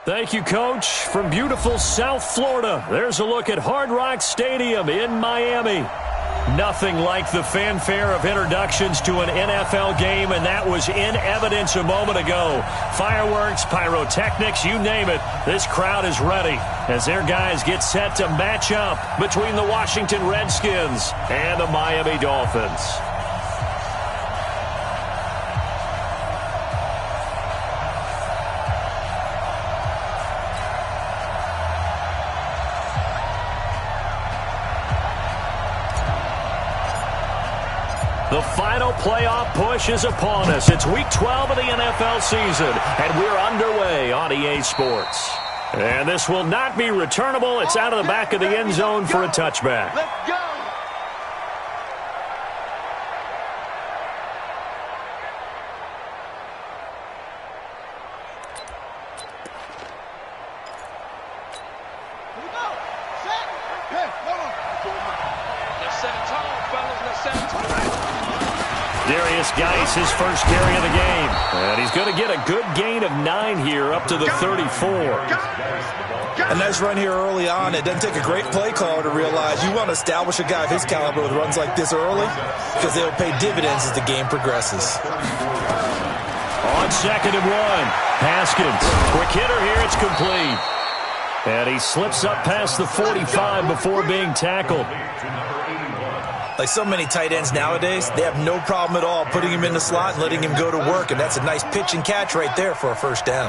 Thank you, Coach. From beautiful South Florida, there's a look at Hard Rock Stadium in Miami. Nothing like the fanfare of introductions to an NFL game, and that was in evidence a moment ago. Fireworks, pyrotechnics, you name it. This crowd is ready as their guys get set to match up between the Washington Redskins and the Miami Dolphins. The final playoff push is upon us. It's Week 12 of the NFL season, and we're underway on EA Sports. And this will not be returnable. It's out of the back of the end zone for a touchback. Let's go! Geis, his first carry of the game. And he's going to get a good gain of 9 here up to the 34. A nice run here early on. It doesn't take a great play caller to realize you want to establish a guy of his caliber with runs like this early because they'll pay dividends as the game progresses. On 2nd and 1, Haskins. Quick hitter here, it's complete. And he slips up past the 45 before being tackled. Like so many tight ends nowadays, they have no problem at all putting him in the slot and letting him go to work, and that's a nice pitch and catch right there for a first down.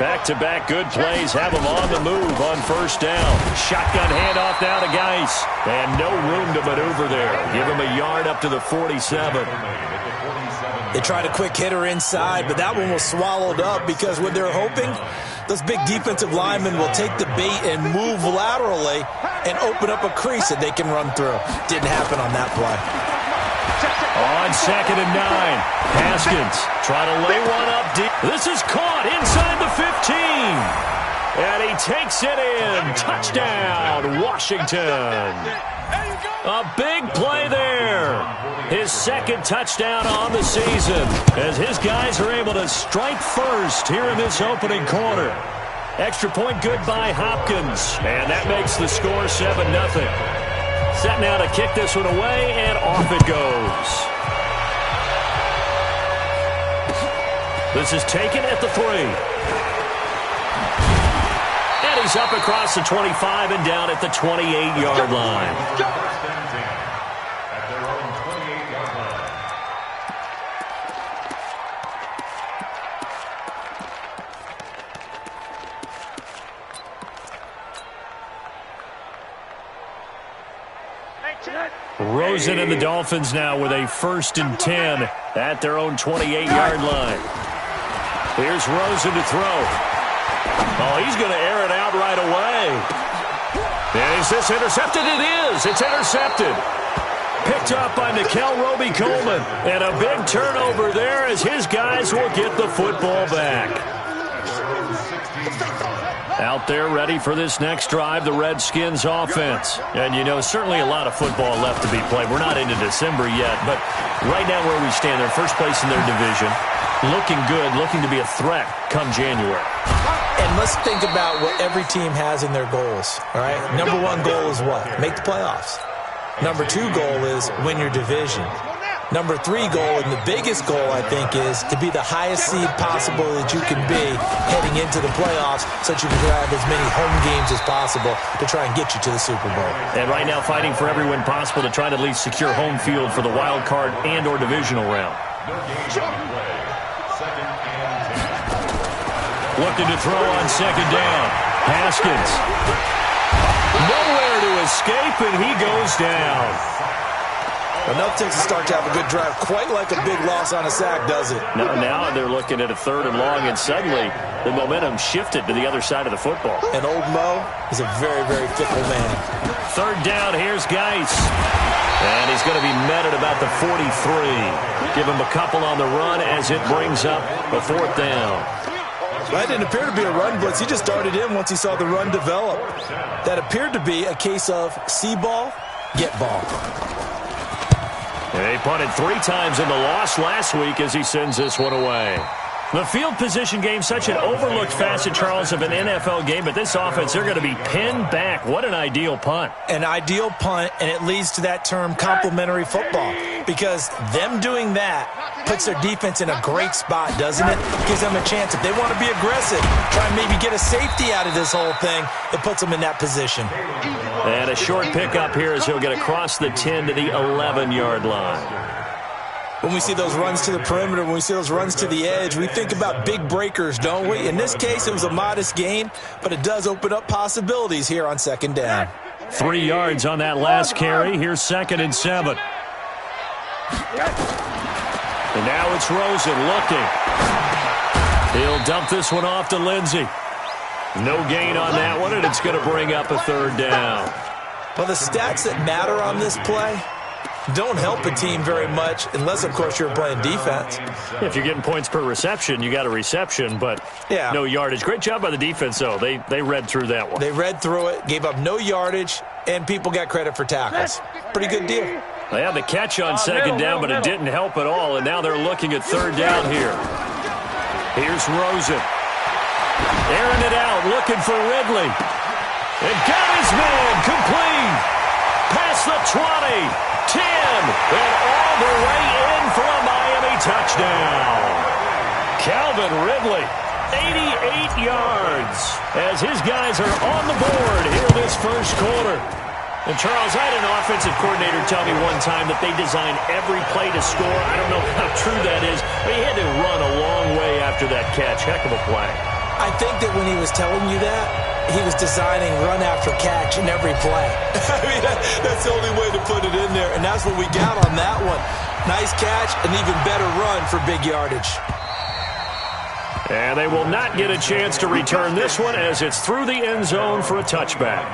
Back-to-back good plays have him on the move on first down. Shotgun handoff now to Geis. And no room to maneuver there. Give him a yard up to the 47. They tried a quick hitter inside, but that one was swallowed up because what they're hoping, those big defensive linemen will take the bait and move laterally and open up a crease that they can run through. Didn't happen on that play. On 2nd and 9, Haskins trying to lay one up deep. This is caught inside the 15. And he takes it in. Touchdown, Washington. A big play there. His second touchdown on the season as his guys are able to strike first here in this opening quarter. Extra point good by Hopkins. And that makes the score 7-0. Set now to kick this one away, and off it goes. This is taken at the 3. And he's up across the 25 and down at the 28-yard line. Rosen and the Dolphins now with a 1st and 10 at their own 28-yard line. Here's Rosen to throw. Oh, he's going to air it out right away. And is this intercepted? It is. It's intercepted. Picked up by Nickel Roby-Coleman. And a big turnover there as his guys will get the football back. Out there ready for this next drive, the Redskins offense. And, you know, certainly a lot of football left to be played. We're not into December yet, but right now where we stand, they're first place in their division. Looking good, looking to be a threat come January. And let's think about what every team has in their goals, all right? Number 1 goal is what? Make the playoffs. Number 2 goal is win your division. Number 3 goal, and the biggest goal, I think, is to be the highest seed possible that you can be heading into the playoffs so that you can have as many home games as possible to try and get you to the Super Bowl. And right now fighting for every win possible to try to at least secure home field for the wild card and or divisional round. Looking to throw on 2nd down. Haskins. Nowhere to escape, and he goes down. Enough takes a start to have a good drive. Quite like a big loss on a sack, does it? Now they're looking at a 3rd and long, and suddenly the momentum shifted to the other side of the football. And old Mo is a very, very fickle man. 3rd down, here's Geis. And he's going to be met at about the 43. Give him a couple on the run as it brings up a 4th down. That didn't appear to be a run blitz. He just darted in once he saw the run develop. That appeared to be a case of see ball, get ball. They punted 3 times in the loss last week as he sends this one away. The field position game, such an overlooked facet, Charles, of an NFL game, but this offense, they're going to be pinned back. What an ideal punt. An ideal punt, and it leads to that term complementary football, because them doing that puts their defense in a great spot, doesn't it? Gives them a chance. If they want to be aggressive, try and maybe get a safety out of this whole thing, it puts them in that position. And a short pickup here as he'll get across the 10 to the 11-yard line. When we see those runs to the perimeter, when we see those runs to the edge, we think about big breakers, don't we? In this case, it was a modest gain, but it does open up possibilities here on second down. 3 yards on that last carry. Here's 2nd and 7. And now it's Rosen looking. He'll dump this one off to Lindsey. No gain on that one, and it's going to bring up a 3rd down. Well, the stats that matter on this play don't help a team very much unless, of course, you're playing defense. If you're getting points per reception, you got a reception, but no yardage. Great job by the defense, though. They read through that one. They read through it, gave up no yardage, and people got credit for tackles. Pretty good deal. They had the catch on 2nd down, but it didn't help at all, and now they're looking at 3rd down here. Here's Rosen. Airing it out, looking for Ridley. And got his man complete. Past the 20. 10, and all the way in for a Miami touchdown. Calvin Ridley, 88 yards, as his guys are on the board here this first quarter. And, Charles, I had an offensive coordinator tell me one time that they design every play to score. I don't know how true that is, but he had to run a long way after that catch. Heck of a play. I think that when he was telling you that, he was designing run after catch in every play. I mean, that's the only way to put it in there, and that's what we got on that one. Nice catch, an even better run for big yardage. And they will not get a chance to return this one as it's through the end zone for a touchback.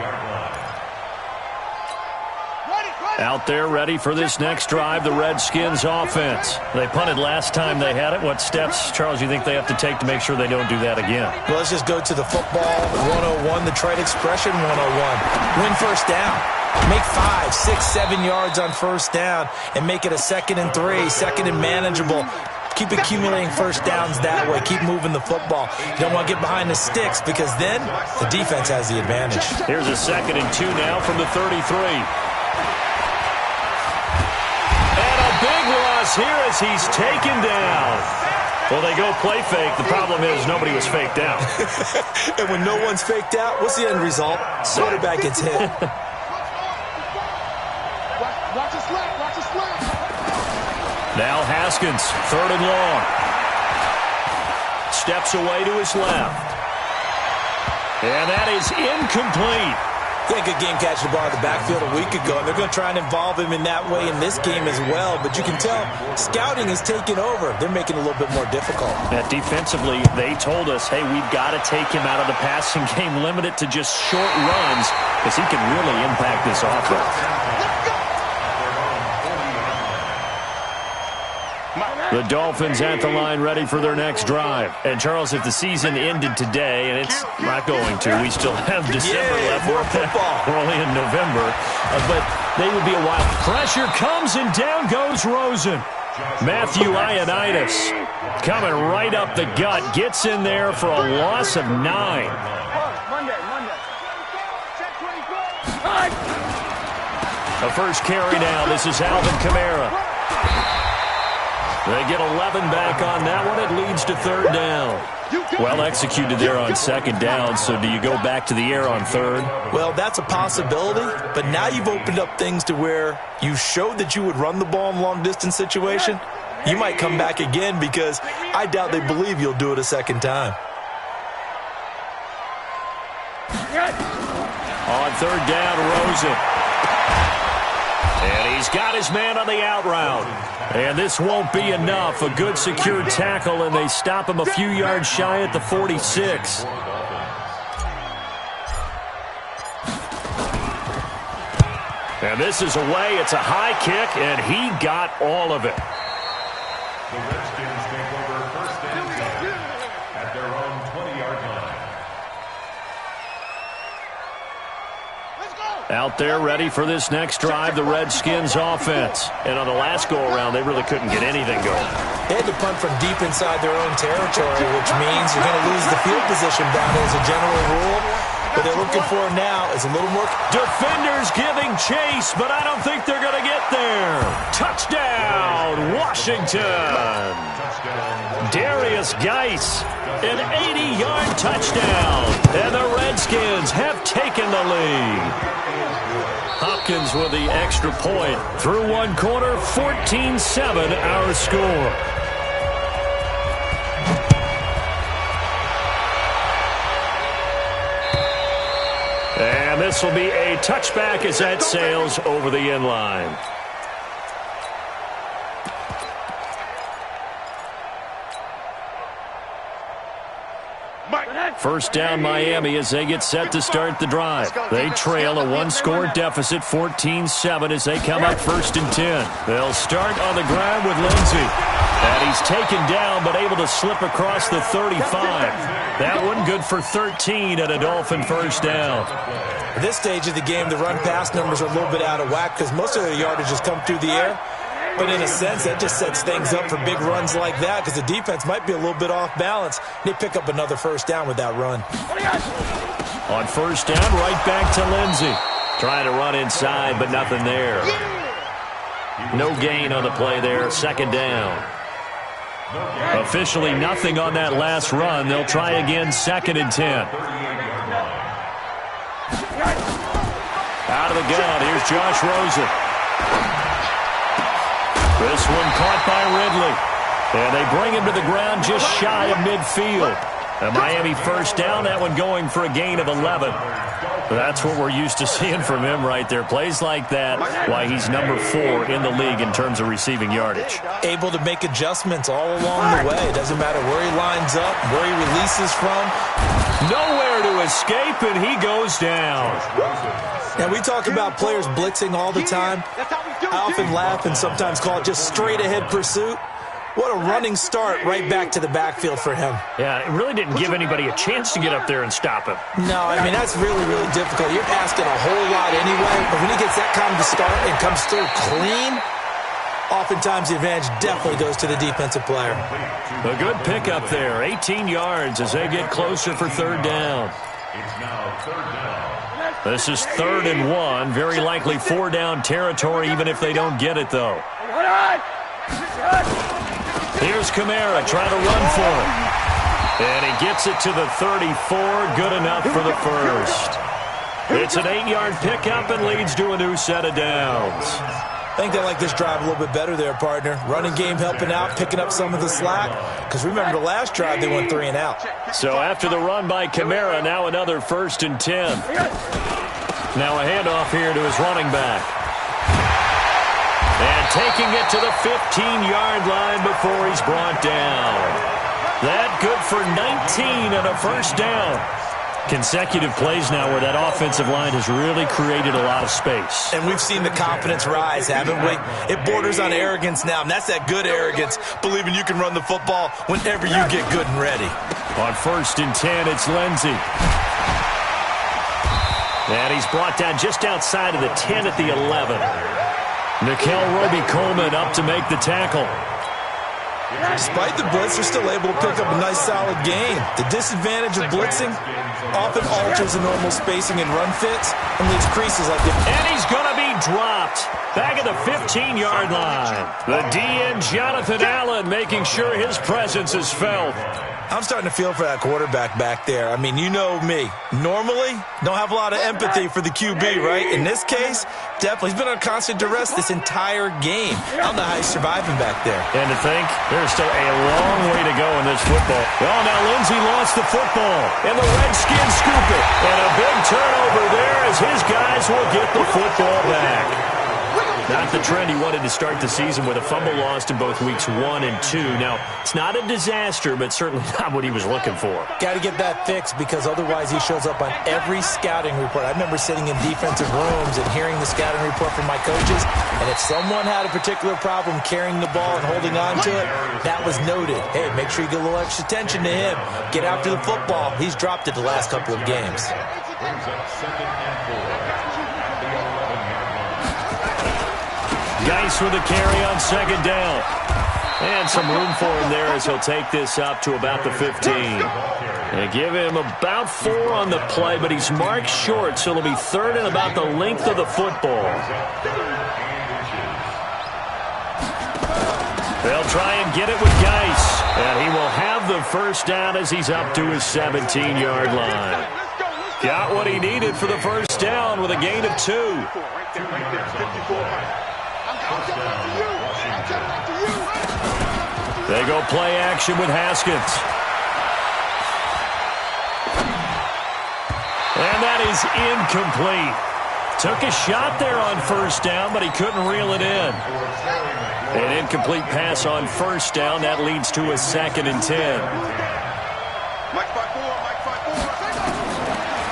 Out there ready for this next drive, the Redskins offense. They punted last time they had it. What steps, Charles, you think they have to take to make sure they don't do that again? Well, let's just go to the football 101, the trade expression 101. Win first down. Make 5, 6, 7 yards on first down and make it a 2nd and 3, 2nd and manageable. Keep accumulating first downs that way. Keep moving the football. You don't want to get behind the sticks because then the defense has the advantage. Here's a 2nd and 2 now from the 33. Big loss here as he's taken down. Well, they go play fake. The problem is nobody was faked out. And when no one's faked out, what's the end result? Quarterback gets hit. Watch the slant. Watch the slant. Now Haskins, 3rd and long. Steps away to his left. And that is incomplete. He had a good game catching the ball in the backfield a week ago, and they're going to try and involve him in that way in this game as well. But you can tell scouting is taking over. They're making it a little bit more difficult. Defensively, they told us, hey, we've got to take him out of the passing game, limit it to just short runs, because he can really impact this offense. The Dolphins at the line ready for their next drive. And, Charles, if the season ended today, and it's not going to, we still have December left. More football. We're only in November. But they would be a while. Pressure comes, and down goes Rosen. Matthew Ioannidis coming right up the gut. Gets in there for a loss of 9. Monday. The first carry now. This is Alvin Kamara. They get 11 back on that one. It leads to 3rd down. Well executed there on 2nd down, so do you go back to the air on 3rd? Well, that's a possibility, but now you've opened up things to where you showed that you would run the ball in long-distance situation. You might come back again because I doubt they believe you'll do it a 2nd time. On 3rd down, Rosen. And he's got his man on the out route. And this won't be enough. A good secured tackle, and they stop him a few yards shy at the 46. And this is away. It's a high kick, and he got all of it. The Redskins take over 1st and 10 at their own 20-yard line. Let's go. Out there ready for this next drive, the Redskins offense. And on the last go-around, they really couldn't get anything going. They had to punt from deep inside their own territory, which means you're going to lose the field position battle as a general rule. What they're looking for now is a little more. Defenders giving chase, but I don't think they're going to get there. Touchdown, Washington. Darius Geis, an 80-yard touchdown. And the Redskins have taken the lead. Hopkins with the extra point. Through one quarter, 14-7 our score. And this will be a touchback as that sails over the end line. First down Miami as they get set to start the drive. They trail a one-score deficit, 14-7 as they come up 1st and 10. They'll start on the ground with Lindsey. And he's taken down but able to slip across the 35. That one good for 13 at a Dolphin first down. At this stage of the game, the run-pass numbers are a little bit out of whack because most of their yardage has come through the air. But in a sense, that just sets things up for big runs like that because the defense might be a little bit off balance. They pick up another first down with that run. On first down, right back to Lindsey. Trying to run inside, but nothing there. No gain on the play there. Second down. Officially nothing on that last run. They'll try again, 2nd and 10. Out of the gun, here's Josh Rosen. This one caught by Ridley. And they bring him to the ground just shy of midfield. A Miami first down, that one going for a gain of 11. That's what we're used to seeing from him right there. Plays like that, why he's number 4 in the league in terms of receiving yardage. Able to make adjustments all along the way. It doesn't matter where he lines up, where he releases from. Nowhere to escape, and he goes down. Now, we talk about players blitzing all the time. I often laugh and sometimes call it just straight-ahead pursuit. What a running start right back to the backfield for him. Yeah, it really didn't give anybody a chance to get up there and stop him. No, I mean, that's really, really difficult. You're asking a whole lot anyway, but when he gets that kind of a start and comes through clean, oftentimes the advantage definitely goes to the defensive player. A good pickup there, 18 yards as they get closer for 3rd down. It's now 3rd down. This is 3rd and 1, very likely 4-down territory even if they don't get it, though. Here's Kamara trying to run for it. And he gets it to the 34, good enough for the first. It's an 8-yard pickup and leads to a new set of downs. I think they like this drive a little bit better there, partner. Running game helping out, picking up some of the slack. Because remember, the last drive, they went 3 and out. So after the run by Kamara, now another 1st and 10. Now a handoff here to his running back. And taking it to the 15-yard line before he's brought down. That good for 19 and a first down. Consecutive plays now where that offensive line has really created a lot of space. And we've seen the confidence rise, haven't we? It borders on arrogance now, and that's that good arrogance, believing you can run the football whenever you get good and ready. On 1st and 10, it's Lindsey. And he's brought down just outside of the 10 at the 11. Nickel Roby-Coleman up to make the tackle. Despite the blitz, they're still able to pick up a nice, solid gain. The disadvantage of blitzing often alters the normal spacing and run fits and leaves creases like this. And he's going to be dropped back at the 15-yard line. The DN, Jonathan Allen, making sure his presence is felt. I'm starting to feel for that quarterback back there. I mean, you know me. Normally, don't have a lot of empathy for the QB, right? In this case, definitely. He's been on constant duress this entire game. I don't know how he's surviving back there. And to think, there's still a long way to go in this football. Well, now Lindsey lost the football, and the Redskins scoop it. And a big turnover there as his guys will get the football back. Not the trend he wanted to start the season with a fumble lost in both weeks 1 and 2. Now, it's not a disaster, but certainly not what he was looking for. Got to get that fixed because otherwise he shows up on every scouting report. I remember sitting in defensive rooms and hearing the scouting report from my coaches, and if someone had a particular problem carrying the ball and holding on to it, that was noted. Hey, make sure you get a little extra attention to him. Get after the football. He's dropped it the last couple of games. Brings up 2nd and 4. Geis with the carry on second down. And some room for him there as he'll take this up to about the 15. They give him about 4 on the play, but he's marked short, so it'll be third and about the length of the football. They'll try and get it with Geis, and he will have the first down as he's up to his 17-yard line. Got what he needed for the first down with a gain of 2. They go play action with Haskins. And that is incomplete. Took a shot there on first down, but he couldn't reel it in. An incomplete pass on first down. That leads to a 2nd and 10.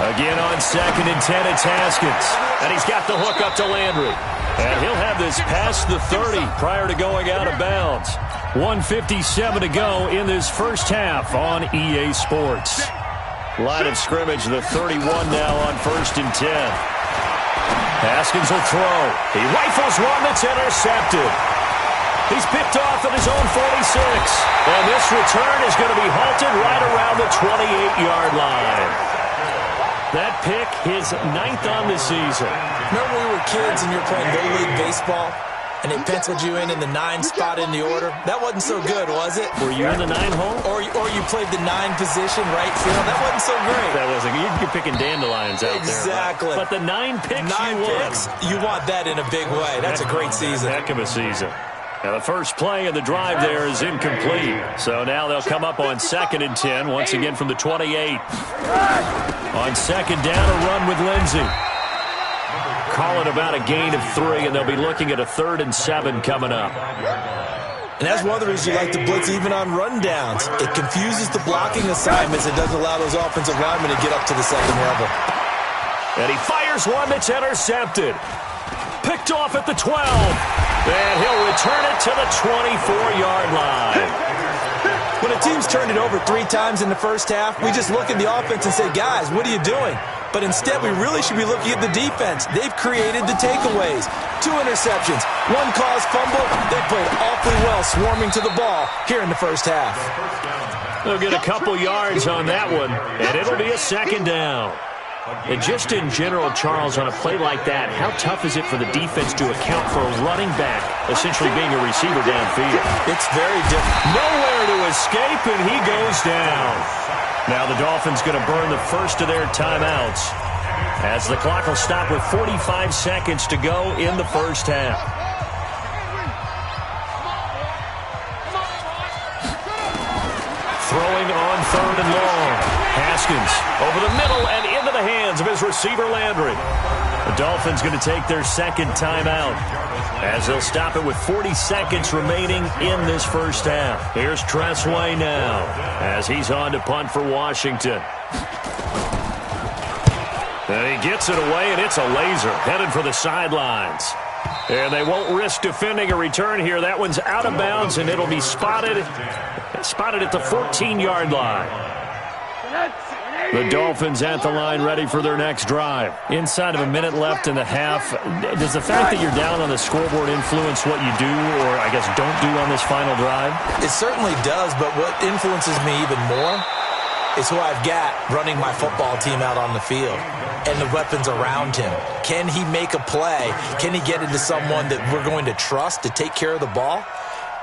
Again on 2nd and 10, it's Haskins. And he's got the hook up to Landry. And he'll have this past the 30 prior to going out of bounds. 1:57 to go in this first half on EA Sports. Line of scrimmage, the 31 now on 1st and 10. Haskins will throw. He rifles one that's intercepted. He's picked off at his own 46. And this return is going to be halted right around the 28-yard line. That pick, his 9th on the season. Remember when we were kids and you were playing Little League Baseball, and they penciled you in the 9 spot in the order? That wasn't so good, was it? Were you in the 9 hole? Or you played the 9 position, right field? That wasn't so great. That wasn't. You're picking dandelions out exactly. there. But the 9 picks 9 picks, you want that in a big way. That's a great season. Heck of a season. Now the first play of the drive there is incomplete. So now they'll come up on 2nd and 10, once again from the 28. On 2nd down, a run with Lindsey. Call it about a gain of 3, and they'll be looking at a 3rd and 7 coming up. And that's one of the reasons you like to blitz even on rundowns. It confuses the blocking assignments. It doesn't allow those offensive linemen to get up to the second level. And he fires one that's intercepted. Picked off at the 12. And he'll return it to the 24-yard line. When a team's turned it over 3 times in the first half, we just look at the offense and say, guys, what are you doing? But instead, we really should be looking at the defense. They've created the takeaways. 2 interceptions, 1 caused fumble. They played awfully well swarming to the ball here in the first half. They'll get a couple yards on that one, and it'll be a 2nd down. And just in general, Charles, on a play like that, how tough is it for the defense to account for a running back essentially being a receiver downfield? It's very different. Nowhere to escape, and he goes down. Now the Dolphins going to burn the first of their timeouts as the clock will stop with 45 seconds to go in the first half. Throwing on 3rd and long. Haskins over the middle and into the hands of his receiver Landry. The Dolphins going to take their 2nd timeout as they'll stop it with 40 seconds remaining in this first half. Here's Tressway now as he's on to punt for Washington. And he gets it away, and it's a laser headed for the sidelines. And they won't risk defending a return here. That one's out of bounds, and it'll be spotted at the 14-yard line. The Dolphins at the line ready for their next drive. Inside of a minute left in the half, does the fact that you're down on the scoreboard influence what you do or, I guess, don't do on this final drive? It certainly does, but what influences me even more is who I've got running my football team out on the field and the weapons around him. Can he make a play? Can he get into someone that we're going to trust to take care of the ball?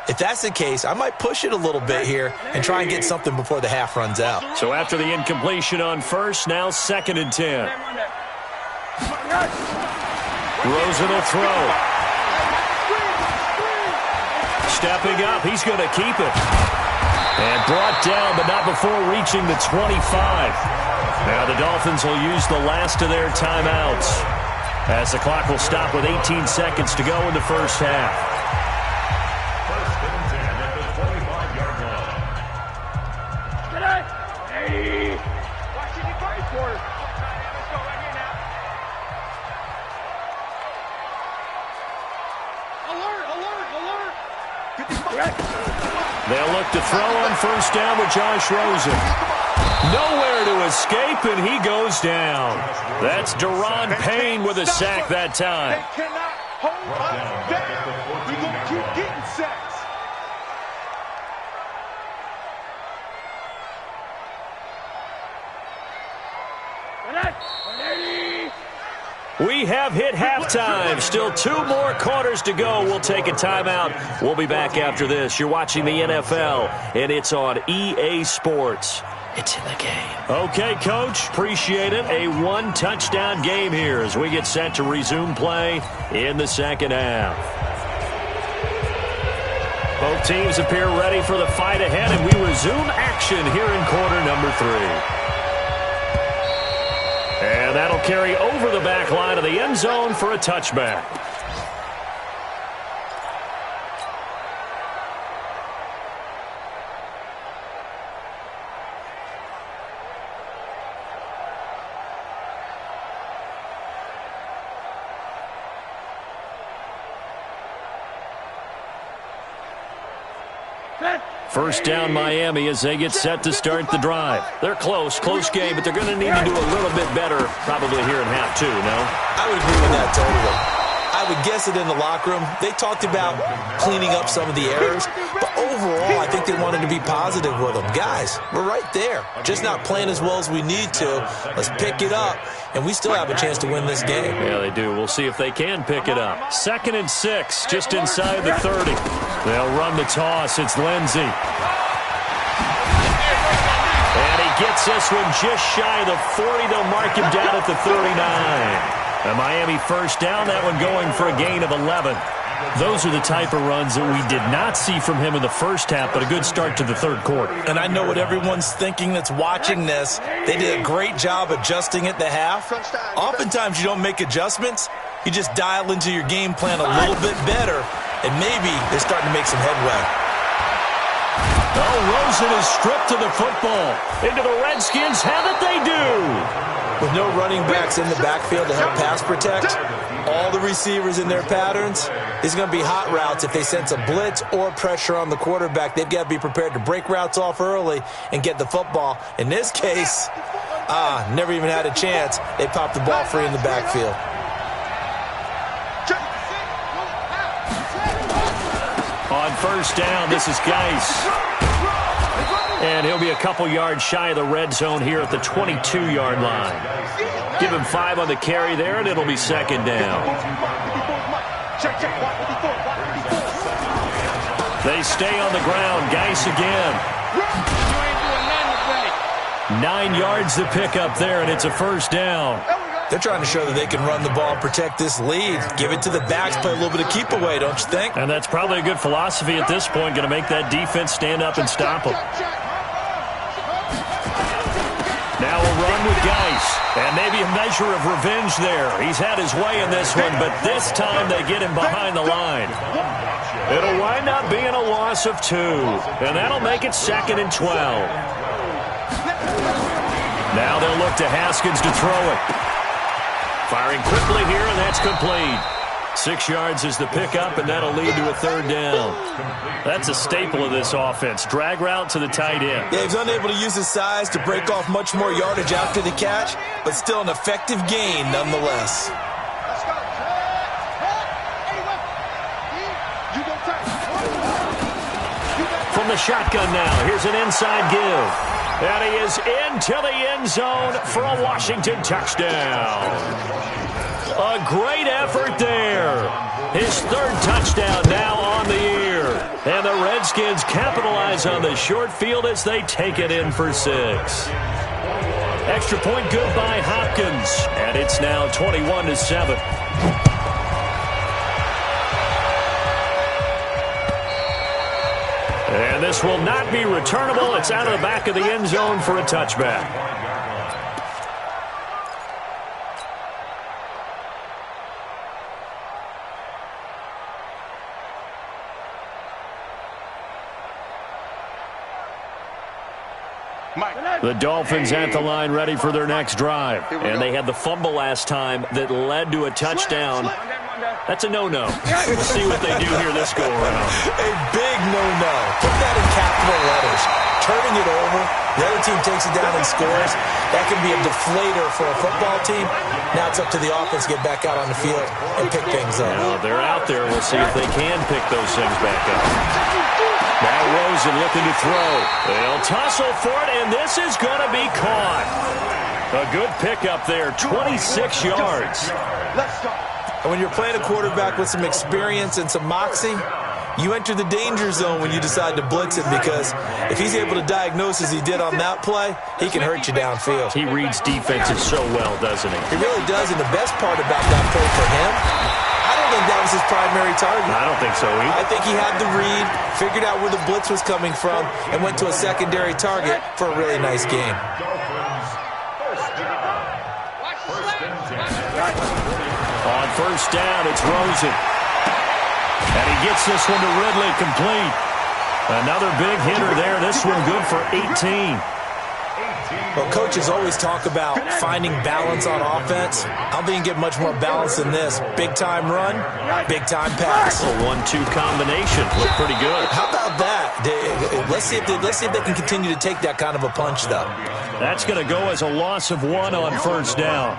If that's the case, I might push it a little bit here and try and get something before the half runs out. So after the incompletion on first, now 2nd and 10. Rosen will throw. Stepping up, he's going to keep it. And brought down, but not before reaching the 25. Now the Dolphins will use the last of their timeouts as the clock will stop with 18 seconds to go in the first half. They'll look to throw on first down with Josh Rosen. Nowhere there to escape, and he goes down. That's Deron Payne with a sack that time. They cannot hold us down. We're going to keep getting sacks. We have hit halftime. Still 2 more quarters to go. We'll take a timeout. We'll be back after this. You're watching the NFL, and it's on EA Sports. It's in the game. Okay, Coach. Appreciate it. A 1-touchdown game here as we get set to resume play in the second half. Both teams appear ready for the fight ahead, and we resume action here in quarter number 3. And that'll carry over the back line of the end zone for a touchback. First down, Miami, as they get set to start the drive. They're close game, but they're going to need to do a little bit better probably here in half 2, no? I would agree with that totally. I would guess it in the locker room. They talked about cleaning up some of the errors, but overall, I think they wanted to be positive with them. Guys, we're right there. Just not playing as well as we need to. Let's pick it up, and we still have a chance to win this game. Yeah, they do. We'll see if they can pick it up. 2nd and 6, just inside the 30. They'll run the toss. It's Lindsey. And he gets this one just shy of the 40. They'll mark him down at the 39. A Miami first down, that one going for a gain of 11. Those are the type of runs that we did not see from him in the first half, but a good start to the third quarter. And I know what everyone's thinking that's watching this. They did a great job adjusting at the half. Oftentimes you don't make adjustments. You just dial into your game plan a little bit better, and maybe they're starting to make some headway. Oh, Rosen is stripped of the football. Into the Redskins have it, they do. With no running backs in the backfield to help pass protect, all the receivers in their patterns, it's going to be hot routes. If they sense a blitz or pressure on the quarterback, they've got to be prepared to break routes off early and get the football. In this case, never even had a chance. They popped the ball free in the backfield. On first down, this is Geis. And he'll be a couple yards shy of the red zone here at the 22-yard line. Give him 5 on the carry there, and it'll be 2nd down. They stay on the ground. Geis again. 9 yards to pick up there, and it's a first down. They're trying to show that they can run the ball and protect this lead. Give it to the backs, play a little bit of keep away, don't you think? And that's probably a good philosophy at this point, going to make that defense stand up and stop them. Now a run with Geis, and maybe a measure of revenge there. He's had his way in this one, but this time they get him behind the line. It'll wind up being a loss of 2, and that'll make it 2nd and 12. Now they'll look to Haskins to throw it. Firing quickly here, and that's complete. 6 yards is the pickup, and that'll lead to a 3rd down. That's a staple of this offense. Drag route to the tight end. Yeah, he's unable to use his size to break off much more yardage after the catch, but still an effective gain nonetheless. From the shotgun now, here's an inside give. And he is into the end zone for a Washington touchdown. A great effort there. His 3rd touchdown now on the year. And the Redskins capitalize on the short field as they take it in for 6. Extra point good by Hopkins. And it's now 21-7. And this will not be returnable. It's out of the back of the end zone for a touchback. The Dolphins at the line ready for their next drive. And they had the fumble last time that led to a touchdown. That's a no-no. We'll see what they do here this go-around. A big no-no. Put that in capital letters. turning it over. The other team takes it down and scores. That can be a deflator for a football team. Now it's up to the offense to get back out on the field and pick things up. Now they're out there. We'll see if they can pick those things back up. Now Rosen looking to throw. They'll tussle for it, and this is going to be caught. A good pickup there, 26 yards. And when you're playing a quarterback with some experience and some moxie, you enter the danger zone when you decide to blitz him, because if he's able to diagnose as he did on that play, he can hurt you downfield. He reads defenses so well, doesn't he? He really does, and the best part about that play for him, I don't think that was his primary target. I don't think so either. I think he had the read, figured out where the blitz was coming from, and went to a secondary target for a really nice game. On first down, it's Rosen. And he gets this one to Ridley, complete. Another big hitter there. This one good for 18. Well, coaches always talk about finding balance on offense. I don't think you can get much more balance than this. Big-time run, big-time pass. A 1-2 combination. Looked pretty good. How about that? Let's see if they can continue to take that kind of a punch, though. That's going to go as a loss of 1 on first down.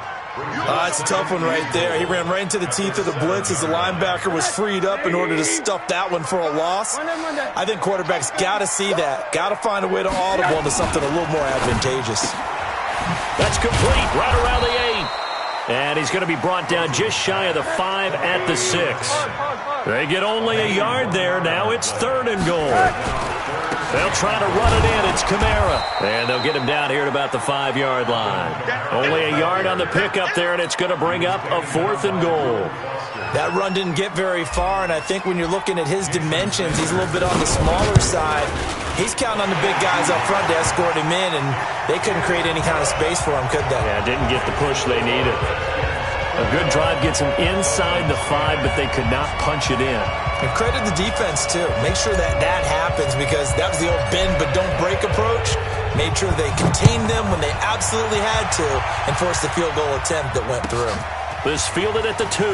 It's a tough one right there. He ran right into the teeth of the blitz as the linebacker was freed up in order to stuff that one for a loss. I think quarterbacks got to see that. Got to find a way to audible into something a little more advantageous. That's complete, right around the 8. And he's going to be brought down just shy of the 5 at the 6. They get only a yard there. Now it's 3rd and goal. They'll try to run it in. It's Kamara. And they'll get him down here at about the 5-yard line. Only a yard on the pickup there, and it's going to bring up a 4th and goal. That run didn't get very far, and I think when you're looking at his dimensions, he's a little bit on the smaller side. He's counting on the big guys up front to escort him in, and they couldn't create any kind of space for him, could they? Yeah, didn't get the push they needed. A good drive gets him inside the 5, but they could not punch it in. And credit the defense, too. Make sure that happens, because that was the old bend but don't break approach. Made sure they contained them when they absolutely had to and forced the field goal attempt that went through. This fielded at the 2.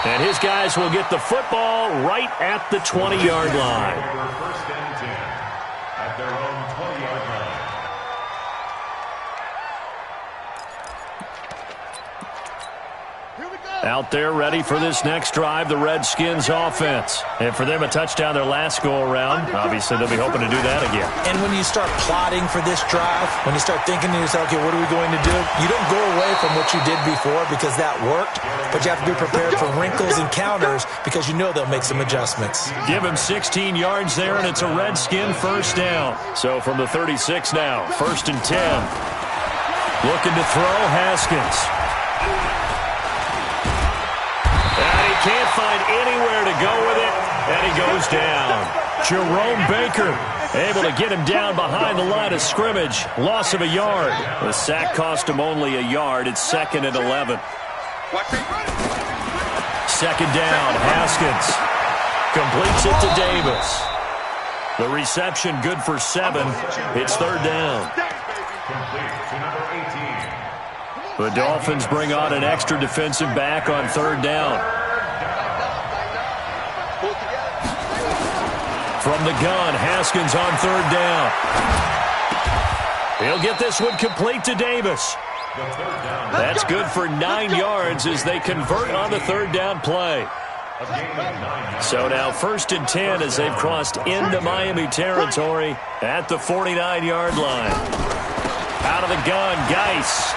And his guys will get the football right at the 20-yard line. First and 10 at their own 20-yard line. Out there ready for this next drive, the Redskins offense. And for them, a touchdown their last go-around. Obviously, they'll be hoping to do that again. And when you start plotting for this drive, when you start thinking to yourself, okay, what are we going to do? You don't go away from what you did before because that worked, but you have to be prepared for wrinkles and counters because you know they'll make some adjustments. Give him 16 yards there, and it's a Redskin first down. So from the 36 now, 1st and 10. Looking to throw, Haskins. Can't find anywhere to go with it, and he goes down. Jerome Baker able to get him down behind the line of scrimmage. Loss of a yard. The sack cost him only a yard. It's 2nd and 11. 2nd down, Haskins. Completes it to Davis. The reception good for 7. It's 3rd down. The Dolphins bring on an extra defensive back on 3rd down. From the gun, Haskins on 3rd down. He'll get this one complete to Davis. That's good for 9 yards as they convert on the 3rd down play. So now 1st and 10 as they've crossed into Miami territory at the 49-yard line. Out of the gun, Geis.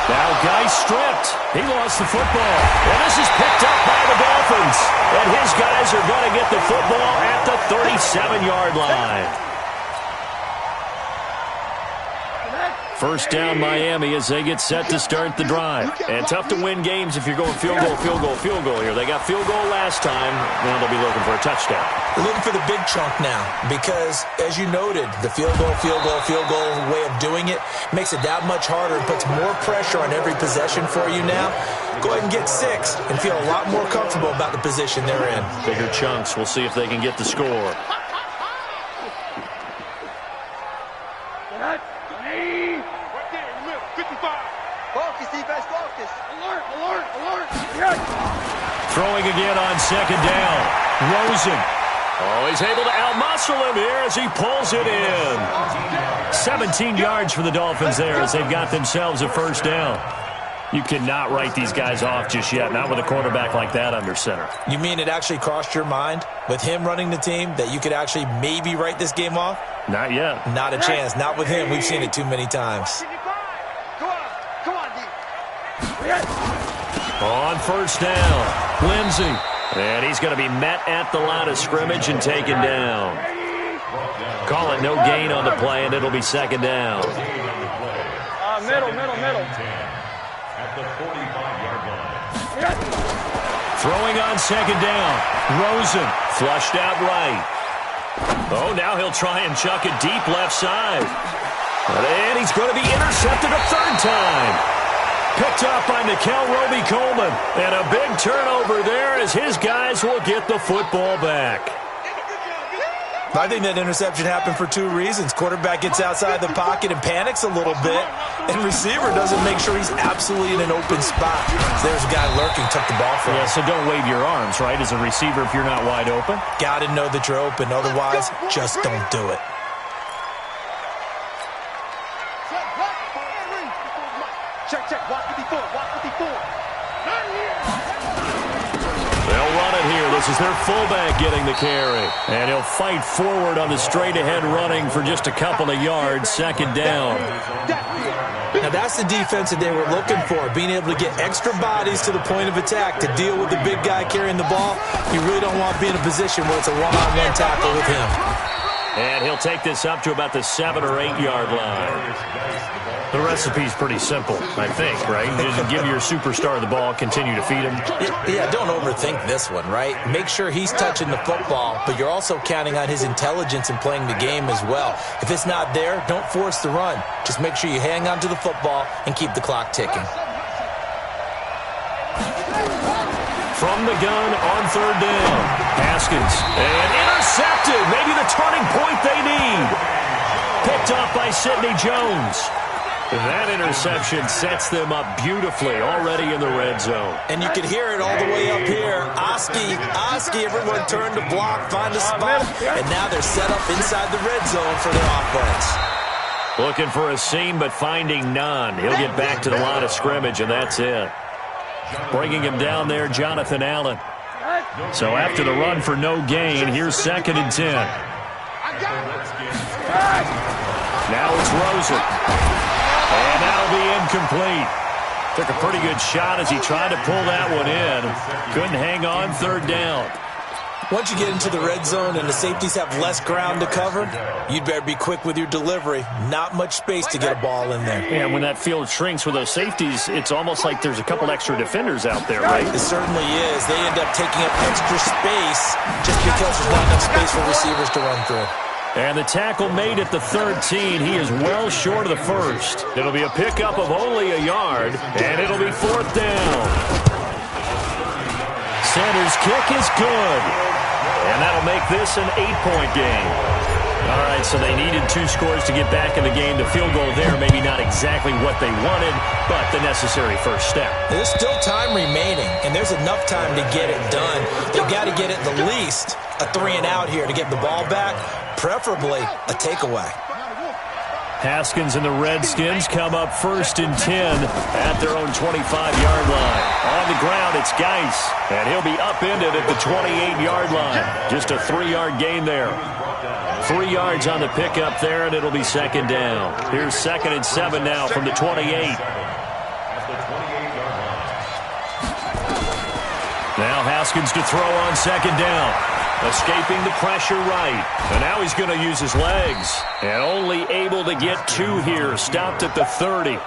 Now Geis stripped. He lost the football. And this is picked up by the Dolphins. And his guys are going to get the football at the 37-yard line. First down Miami as they get set to start the drive. And tough to win games if you're going field goal, field goal, field goal here. They got field goal last time. Now they'll be looking for a touchdown. Looking for the big chunk now because, as you noted, the field goal way of doing it makes it that much harder and puts more pressure on every possession for you now. Go ahead and get 6 and feel a lot more comfortable about the position they're in. Bigger chunks. We'll see if they can get the score. Throwing again on 2nd down. Rosen Oh, he's able to outmuscle him here as he pulls it in. 17 yards for the Dolphins there as they've got themselves a first down. You cannot write these guys off just yet, not with a quarterback like that under center. You mean it actually crossed your mind with him running the team that you could actually maybe write this game off? Not yet. Not a chance. Not with him. We've seen it too many times. On first down, Lindsey. And he's going to be met at the line of scrimmage and taken down. Call it no gain on the play, and it'll be second down. Middle. At the 45-yard line. Throwing on second down. Rosen flushed out right. Oh, now he'll try and chuck it deep left side. And he's going to be intercepted a third time. Picked up by Nickel Roby-Coleman. And a big turnover there as his guys will get the football back. I think that interception happened for two reasons. Quarterback gets outside the pocket and panics a little bit, and receiver doesn't make sure he's absolutely in an open spot. So there's a guy lurking, took the ball from him. Yeah, so don't wave your arms, right, as a receiver if you're not wide open. Got to know that you're open. Otherwise, just don't do it. Check. Watch the before. They'll run it here. This is their fullback getting the carry. And he'll fight forward on the straight-ahead running for just a couple of yards. Second down. Now, that's the defense that they were looking for, being able to get extra bodies to the point of attack to deal with the big guy carrying the ball. You really don't want to be in a position where it's a one-on-one tackle with him. And he'll take this up to about the 7 or 8 yard line. The recipe's pretty simple, I think, right? Just give your superstar the ball, continue to feed him. Yeah, don't overthink this one, right? Make sure he's touching the football, but you're also counting on his intelligence in playing the game as well. If it's not there, don't force the run. Just make sure you hang on to the football and keep the clock ticking. From the gun on third down. Haskins. And intercepted. Maybe the turning point they need. Picked up by Sidney Jones. That interception sets them up beautifully already in the red zone. And you can hear it all the way up here. Oski, everyone turned to block, find a spot, and now they're set up inside the red zone for their offense. Looking for a seam, but finding none. He'll get back to the line of scrimmage, and that's it. Bringing him down there, Jonathan Allen. So after the run for no gain, here's 2nd and 10. Now it's Rosen. And that'll be incomplete. Took a pretty good shot as he tried to pull that one in. Couldn't hang on third down. Once you get into the red zone and the safeties have less ground to cover, you'd better be quick with your delivery. Not much space to get a ball in there. And when that field shrinks with those safeties, it's almost like there's a couple extra defenders out there, right? It certainly is. They end up taking up extra space just because there's not enough space for receivers to run through. And the tackle made at the 13. He is well short of the first. It'll be a pickup of only a yard, and it'll be 4th down. Sanders' kick is good. And that'll make this an 8-point game. All right, so they needed 2 scores to get back in the game. The field goal there, maybe not exactly what they wanted, but the necessary first step. There's still time remaining, and there's enough time to get it done. They've got to get at the least a 3-and-out here to get the ball back, preferably a takeaway. Haskins and the Redskins come up 1st and 10 at their own 25-yard line. On the ground, it's Geis, and he'll be upended at the 28-yard line. Just a 3-yard gain there. 3 yards on the pickup there, and it'll be 2nd down. Here's 2nd and 7 now from the 28. Now Haskins to throw on 2nd down. Escaping the pressure right. And now he's going to use his legs. And only able to get 2 here. Stopped at the 30.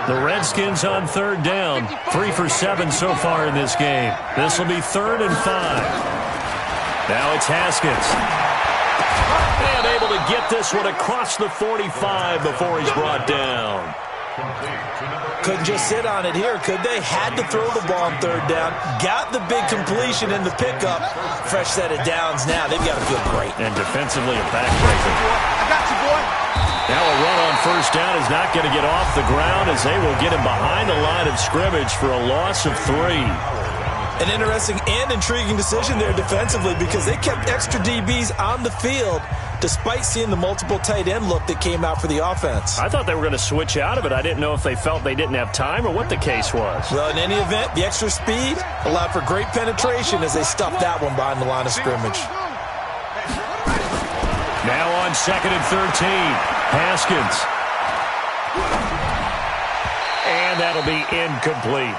The Redskins on 3rd down. 3 for 7 so far in this game. This will be 3rd and 5. Now it's Haskins. And able to get this one across the 45 before he's brought down. Couldn't just sit on it here, could they? Had to throw the ball on 3rd down. Got the big completion in the pickup. Fresh set of downs now. They've got to feel great. And defensively a backbreaker. I got you, boy. Now a run on 1st down is not going to get off the ground as they will get him behind the line of scrimmage for a loss of 3. An interesting and intriguing decision there defensively because they kept extra DBs on the field despite seeing the multiple tight end look that came out for the offense. I thought they were going to switch out of it. I didn't know if they felt they didn't have time or what the case was. Well, in any event, the extra speed allowed for great penetration as they stuffed that one behind the line of scrimmage. Now on 2nd and 13, Haskins. And that'll be incomplete.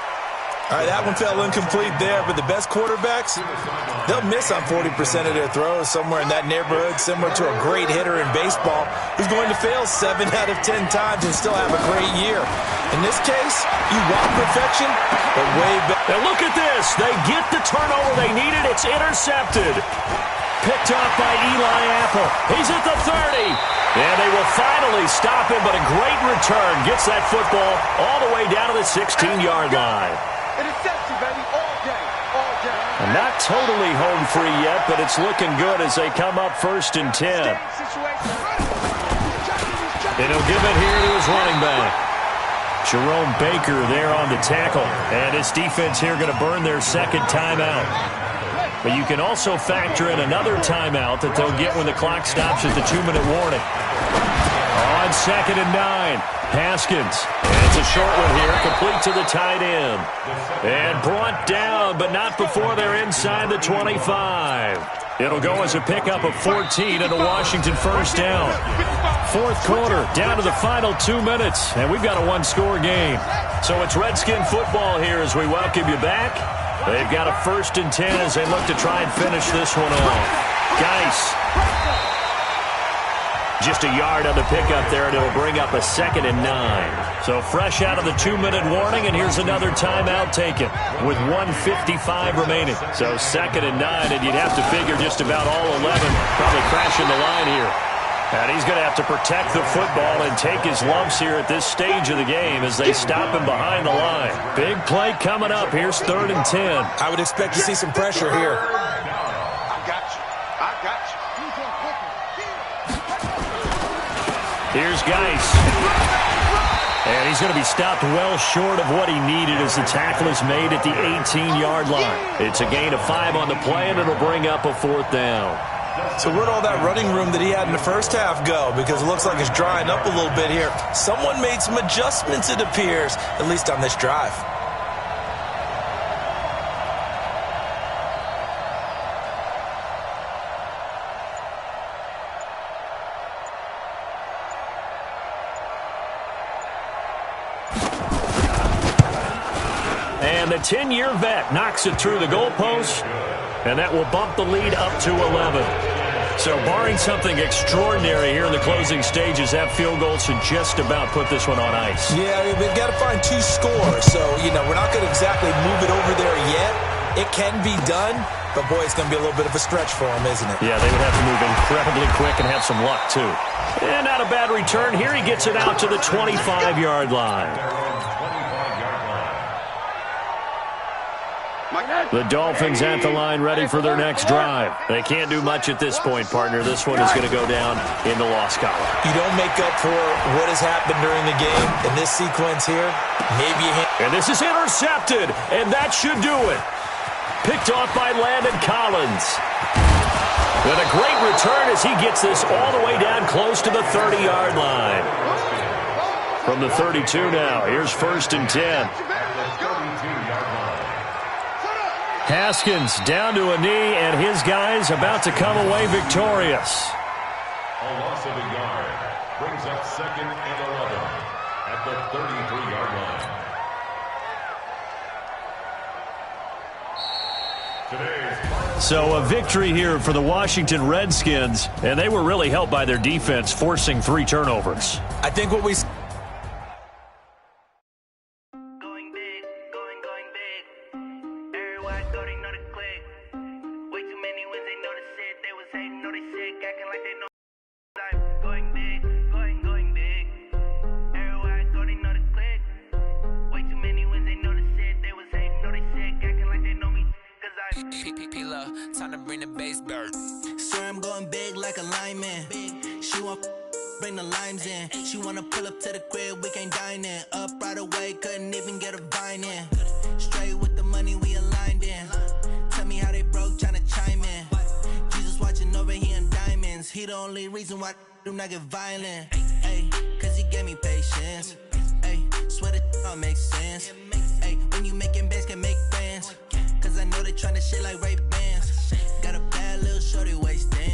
All right, that one fell incomplete there, but the best quarterbacks, they'll miss on 40% of their throws, somewhere in that neighborhood, similar to a great hitter in baseball who's going to fail 7 out of 10 times and still have a great year. In this case, you want perfection, but way better. Now look at this. They get the turnover they needed. It's intercepted. Picked off by Eli Apple. He's at the 30. And they will finally stop him, but a great return gets that football all the way down to the 16-yard line. Interception, baby, all day, all day. And not totally home free yet, but it's looking good as they come up 1st and 10. And he'll give it here to his running back. Jerome Baker there on the tackle. And his defense here going to burn their 2nd timeout. But you can also factor in another timeout that they'll get when the clock stops at the 2-minute warning. On 2nd and 9, Haskins. And it's a short one here, complete to the tight end. And brought down, but not before they're inside the 25. It'll go as a pickup of 14 and a Washington 1st down. 4th quarter, down to the final 2 minutes, and we've got a 1-score game. So it's Redskin football here as we welcome you back. They've got a 1st and 10 as they look to try and finish this one off. Geis. Just a yard on the pickup there, and it'll bring up a 2nd and 9. So fresh out of the 2-minute warning, and here's another timeout taken with 1:55 remaining. So 2nd and 9, and you'd have to figure just about all 11 probably crashing the line here. And he's going to have to protect the football and take his lumps here at this stage of the game as they stop him behind the line. Big play coming up. Here's 3rd and 10. I would expect to see some pressure here. I got you. I got you. Here's Geis. And he's going to be stopped well short of what he needed as the tackle is made at the 18-yard line. It's a gain of 5 on the play, and it'll bring up a 4th down. So where'd all that running room that he had in the first half go? Because it looks like it's drying up a little bit here. Someone made some adjustments, it appears, at least on this drive. And the 10-year vet knocks it through the goalpost, and that will bump the lead up to 11. So barring something extraordinary here in the closing stages, that field goal should just about put this one on ice. Yeah, they've got to find 2 scores. So, we're not going to exactly move it over there yet. It can be done, but, boy, it's going to be a little bit of a stretch for them, isn't it? Yeah, they would have to move incredibly quick and have some luck, too. And not a bad return. Here he gets it out to the 25-yard line. The Dolphins at the line ready for their next drive. They can't do much at this point, partner. This one is going to go down in the loss column. You don't make up for what has happened during the game. In this sequence here, maybe you And this is intercepted, and that should do it. Picked off by Landon Collins. With a great return as he gets this all the way down close to the 30-yard line. From the 32 now, here's 1st and 10. Haskins down to a knee, and his guys about to come away victorious. A loss of a yard brings up 2nd and 11 at the 33-yard line. So a victory here for the Washington Redskins, and they were really helped by their defense forcing 3 turnovers. I think what we... Time to bring the bass bird. Sir, I'm going big like a lineman. She want bring the limes in. She wanna pull up to the crib, we can't dine in. Up right away, couldn't even get a vine in. Straight with the money we aligned in. He the only reason why I do not get violent. Ay, cause he gave me patience. Ay, swear that all makes sense. Ay, when you making bands, can make friends. Cause I know they tryna shit like Ray-Bans. Got a bad little shorty wasting.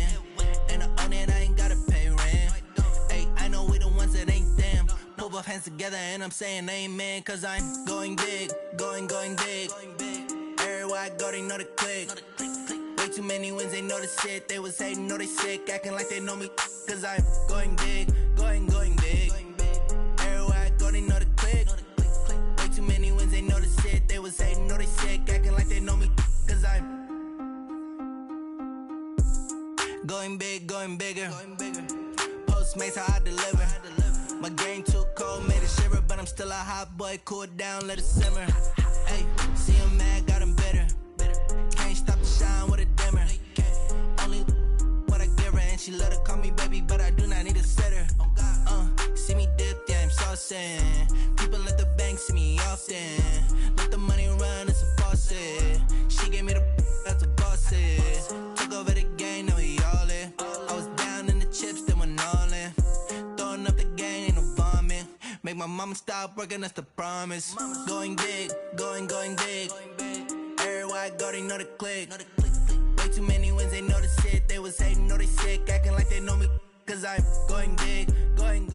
And I own it, I ain't gotta pay rent. Ay, I know we the ones that ain't them. Put both hands together and I'm saying amen. Cause I'm going big, going big. Everywhere I go, they know the click. Way too many wins, they know the shit. They was hating, know they sick, acting like they know me. Cause I'm going big, going big. Everywhere I go, they know the click. Way too many wins, they know the shit. They was hating, know they sick, acting like they know me. Cause I'm going big, going bigger. Postmates, how I deliver. My game too cold, made it shiver. But I'm still a hot boy, cool it down, let it simmer. Hey, see him mad, got him bitter. Can't stop the shine with a dimmer. Only what I give her, and she love to call me baby, but I do not need a sitter. See me dip, yeah, I'm saucing. People at the bank see me often. Let the money run, it's a faucet. She gave me the that's a boss it. Took over the game, now we all in. I was down in the chips, then went all in. Throwing up the game, ain't no vomit. Make my mama stop working, that's the promise. Going big, going big. Everywhere I go, they know the click. Way too many wins, they know the shit. They was hating, know they sick, acting like they know me. Cause I'm going big, going